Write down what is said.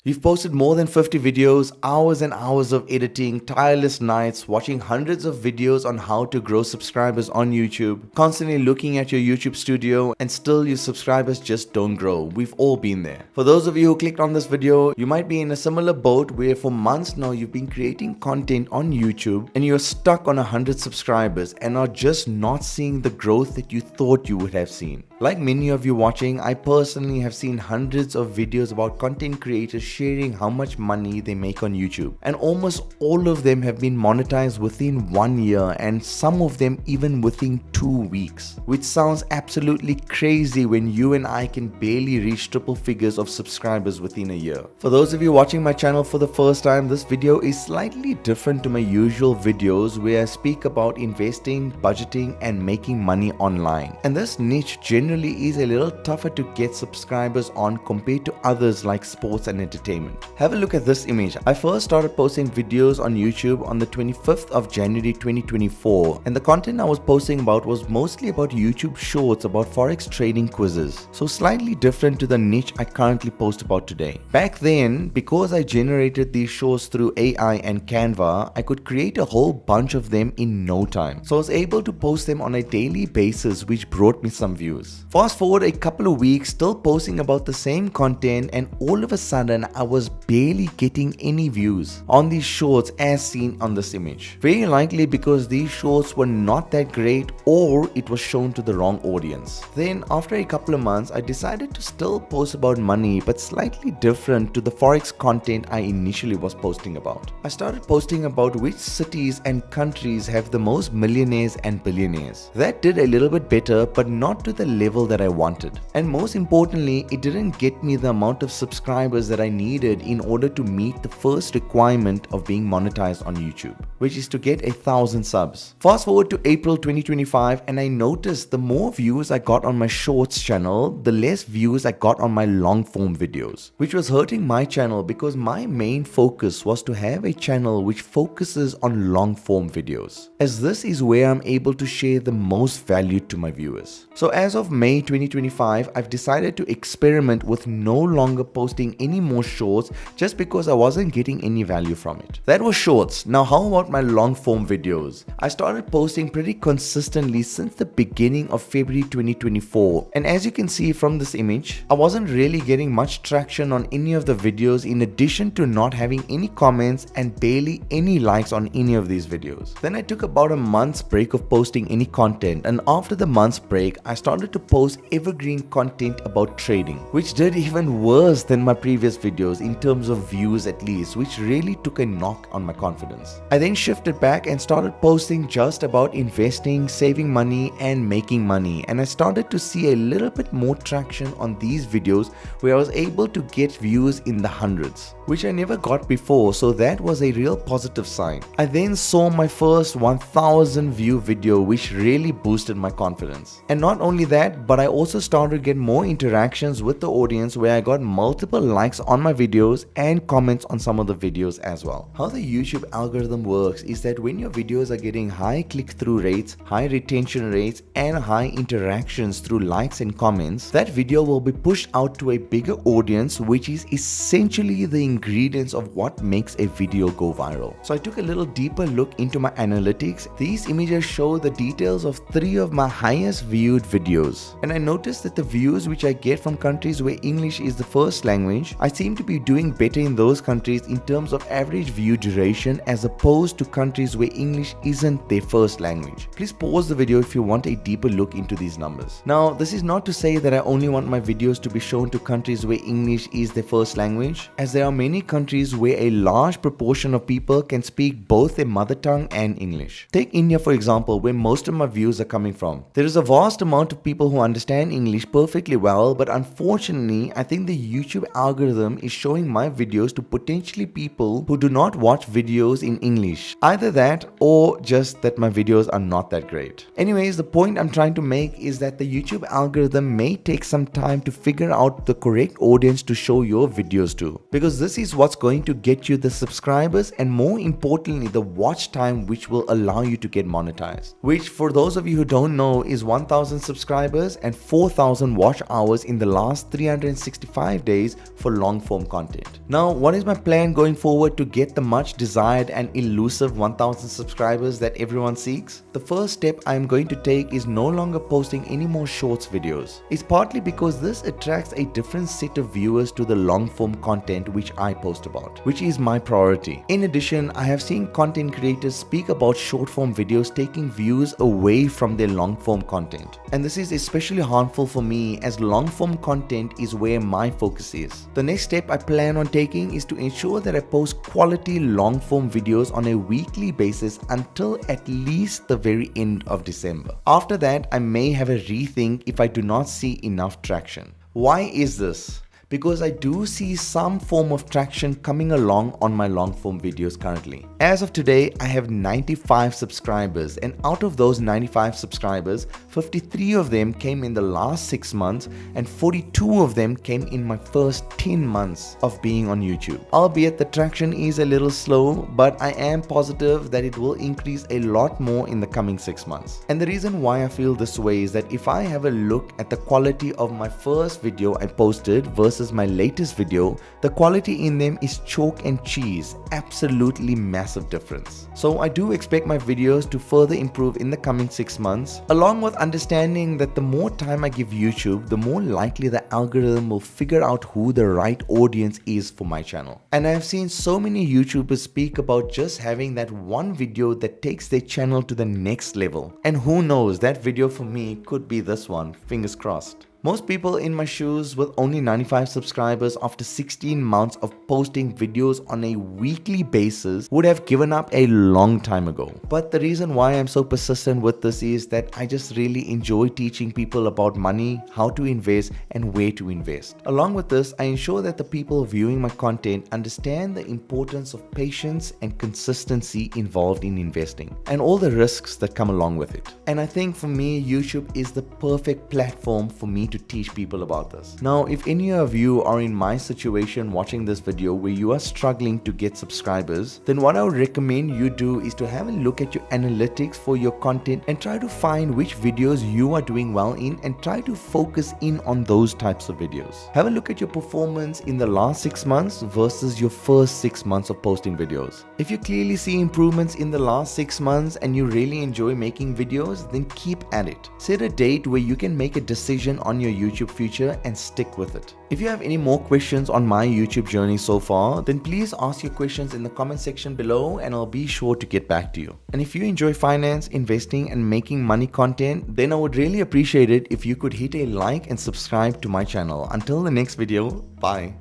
You've posted more than 50 videos, hours and hours of editing, tireless nights, watching hundreds of videos on how to grow subscribers on YouTube, constantly looking at your YouTube studio, and still your subscribers just don't grow. We've all been there. For those of you who clicked on this video, you might be in a similar boat where for months now you've been creating content on YouTube and you're stuck on 100 subscribers and are just not seeing the growth that you thought you would have seen. Like many of you watching, I personally have seen hundreds of videos about content creators sharing how much money they make on YouTube, and almost all of them have been monetized within 1 year and some of them even within 2 weeks, which sounds absolutely crazy when you and I can barely reach triple figures of subscribers within a year. For those of you watching my channel for the first time, this video is slightly different to my usual videos where I speak about investing, budgeting and making money online, and this niche generally is a little tougher to get subscribers on compared to others like sports and entertainment. Have a look at this image. I first started posting videos on YouTube on the 25th of January 2024, and the content I was posting about was mostly about YouTube shorts about forex trading quizzes, so slightly different to the niche I currently post about today. Back then, because I generated these shorts through AI and Canva, I could create a whole bunch of them in no time, so I was able to post them on a daily basis, which brought me some views. Fast forward a couple of weeks, still posting about the same content, and all of a sudden I was barely getting any views on these shorts as seen on this image. Very likely because these shorts were not that great or it was shown to the wrong audience. Then after a couple of months, I decided to still post about money but slightly different to the forex content I initially was posting about. I started posting about which cities and countries have the most millionaires and billionaires. That did a little bit better, but not to the level that I wanted. And most importantly, it didn't get me the amount of subscribers that I needed in order to meet the first requirement of being monetized on YouTube, which is to get 1,000 subs. Fast forward to April 2025 and I noticed the more views I got on my shorts channel, the less views I got on my long form videos, which was hurting my channel because my main focus was to have a channel which focuses on long form videos, as this is where I'm able to share the most value to my viewers. So as of May 2025, I've decided to experiment with no longer posting any more shorts just because I wasn't getting any value from it. That was shorts. Now how about my long form videos? I started posting pretty consistently since the beginning of February 2024, and as you can see from this image, I wasn't really getting much traction on any of the videos, in addition to not having any comments and barely any likes on any of these videos. Then I took about a month's break of posting any content, and after the month's break, I started to post evergreen content about trading, which did even worse than my previous videos in terms of views at least, which really took a knock on my confidence. I then shifted back and started posting just about investing, saving money and making money, and I started to see a little bit more traction on these videos where I was able to get views in the hundreds, which I never got before, so that was a real positive sign. I then saw my first 1,000 view video, which really boosted my confidence. And not only that, but I also started to get more interactions with the audience where I got multiple likes on my videos and comments on some of the videos as well. How the YouTube algorithm works is that when your videos are getting high click-through rates, high retention rates and high interactions through likes and comments, that video will be pushed out to a bigger audience, which is essentially the ingredients of what makes a video go viral. So I took a little deeper look into my analytics. These images show the details of 3 of my highest viewed videos, and I noticed that the views which I get from countries where English is the first language, I seem to be doing better in those countries in terms of average view duration as opposed to countries where English isn't their first language. Please pause the video if you want a deeper look into these numbers. Now, this is not to say that I only want my videos to be shown to countries where English is their first language, as there are many countries where a large proportion of people can speak both their mother tongue and English. Take India for example, where most of my views are coming from. There is a vast amount of people who understand English perfectly well, but unfortunately, I think the YouTube algorithm is showing my videos to potentially people who do not watch videos in English. Either that or just that my videos are not that great. Anyways, the point I'm trying to make is that the YouTube algorithm may take some time to figure out the correct audience to show your videos to, because this is what's going to get you the subscribers and more importantly the watch time, which will allow you to get monetized, which for those of you who don't know is 1,000 subscribers subscribers and 4,000 watch hours in the last 365 days for long form content. Now, what is my plan going forward to get the much desired and elusive 1,000 subscribers that everyone seeks? The first step I am going to take is no longer posting any more shorts videos. It's partly because this attracts a different set of viewers to the long form content which I post about, which is my priority. In addition, I have seen content creators speak about short form videos taking views away from their long form content. And this is especially harmful for me as long form content is where my focus is. The next step I plan on taking is to ensure that I post quality long form videos on a weekly basis until at least the very end of December. After that, I may have a rethink if I do not see enough traction. Why is this? Because I do see some form of traction coming along on my long form videos currently. As of today, I have 95 subscribers, and out of those 95 subscribers, 53 of them came in the last 6 months and 42 of them came in my first 10 months of being on YouTube. Albeit the traction is a little slow, but I am positive that it will increase a lot more in the coming 6 months. And the reason why I feel this way is that if I have a look at the quality of my first video I posted versus my latest video, the quality in them is chalk and cheese, absolutely massive difference. So I do expect my videos to further improve in the coming 6 months, along with understanding that the more time I give YouTube, the more likely the algorithm will figure out who the right audience is for my channel. And I have seen so many YouTubers speak about just having that one video that takes their channel to the next level. And who knows, that video for me could be this one, fingers crossed. Most people in my shoes with only 95 subscribers after 16 months of posting videos on a weekly basis would have given up a long time ago. But the reason why I'm so persistent with this is that I just really enjoy teaching people about money, how to invest, and where to invest. Along with this, I ensure that the people viewing my content understand the importance of patience and consistency involved in investing and all the risks that come along with it. And I think for me, YouTube is the perfect platform for me to teach people about this. Now, if any of you are in my situation watching this video where you are struggling to get subscribers, then what I would recommend you do is to have a look at your analytics for your content and try to find which videos you are doing well in and try to focus in on those types of videos. Have a look at your performance in the last 6 months versus your first 6 months of posting videos. If you clearly see improvements in the last 6 months and you really enjoy making videos, then keep at it. Set a date where you can make a decision on your YouTube future and stick with it. If you have any more questions on my YouTube journey so far, then please ask your questions in the comment section below and I'll be sure to get back to you. And if you enjoy finance, investing, and making money content, then I would really appreciate it if you could hit a like and subscribe to my channel. Until the next video, bye.